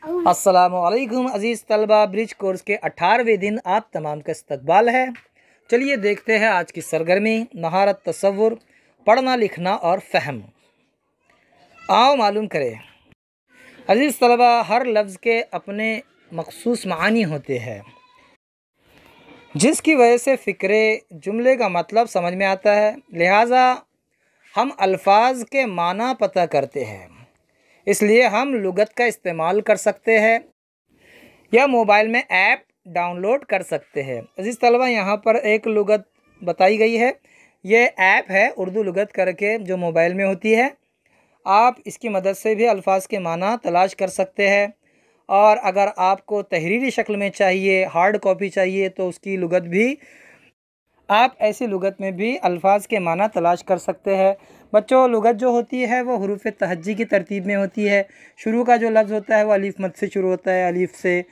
अस्सलामुअलैकुम अज़ीज़ तलबा, bridge course के 18वें दिन आप तमाम का इस्तकबाल है। चलिए देखते हैं आज की सरगर्मी महारत तसव्वुर, पढ़ना लिखना और फ़हम। आओ मालूम करें। अज़ीज़ तलबा, हर लफ्ज़ के अपने मख़सूस मानी होते हैं, जिसकी वजह से फ़िक्रे जुमले का मतलब समझ में आता है। लिहाजा हम अल्फाज के माना पता करते हैं, इसलिए हम लुगत का इस्तेमाल कर सकते हैं या मोबाइल में ऐप डाउनलोड कर सकते हैं। अज़ीज़ तलबा, यहाँ पर एक लुगत बताई गई है। ये ऐप है उर्दू लुगत करके, जो मोबाइल में होती है। आप इसकी मदद से भी अल्फाज के माना तलाश कर सकते हैं, और अगर आपको तहरीरी शक्ल में चाहिए, हार्ड कॉपी चाहिए, तो उसकी लुगत भी आप ऐसी लुगत में भी अल्फाज के माना तलाश कर सकते हैं। बच्चों, लुगत जो होती है वो हुरूफ तहज्जी की तरतीब में होती है। शुरू का जो लफ्ज़ होता है वो अलीफ मद से शुरू होता है, अलीफ से,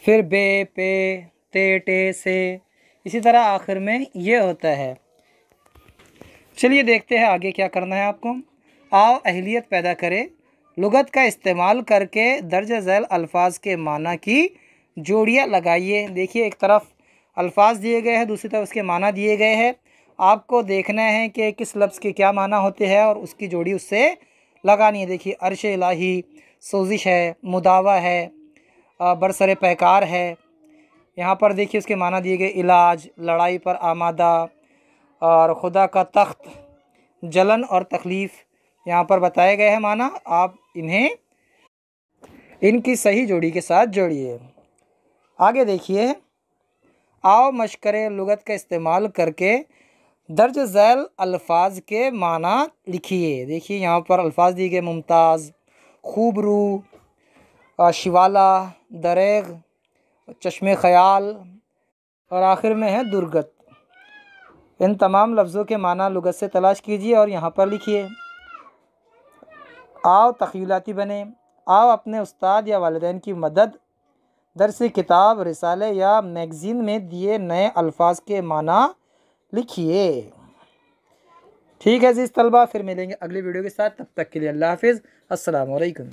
फिर बे, पे, ते, टे से, इसी तरह आखिर में ये होता है। चलिए देखते हैं आगे क्या करना है आपको। आओ अहलियत पैदा करें। लुगत का इस्तेमाल करके दर्ज झैल अल्फाज के माना की जोड़ियाँ लगाइए। देखिए, एक तरफ अल्फाज दिए गए हैं, दूसरी तरफ उसके माना दिए गए हैं। आपको देखना है कि किस लफ्ज़ के क्या माना होते हैं और उसकी जोड़ी उससे लगानी है। देखिए, अर्श इलाही, सोजिश है, मुदावा है, बरसरे पैकार है। यहाँ पर देखिए उसके माना दिए गए इलाज, लड़ाई पर आमादा, और खुदा का तख्त, जलन और तकलीफ़ यहाँ पर बताए गए हैं माना। आप इन्हें इनकी सही जोड़ी के साथ जोड़िए। आगे देखिए, आओ मशकरे लुगत का इस्तेमाल करके दर्ज झैल अल्फाज के माना लिखिए। देखिए, यहाँ पर अल्फाज दिए गए मुमताज़, खूबरू, शिवाला, दरेग, चश्मे ख़याल, और आखिर में है दुर्गत। इन तमाम लफ्ज़ों के माना लुगत से तलाश कीजिए और यहाँ पर लिखिए। आओ तख़यलाती बने। आओ अपने उस्ताद या वालिदैन की मदद दरसी किताब, रिसाले या मैगज़ीन में दिए नए अल्फाज के माना लिखिए। ठीक है अज़ीज़ तलबा, फिर मिलेंगे अगली वीडियो के साथ। तब तक के लिए अल्लाह हाफ़िज़। अस्सलामु अलैकुम।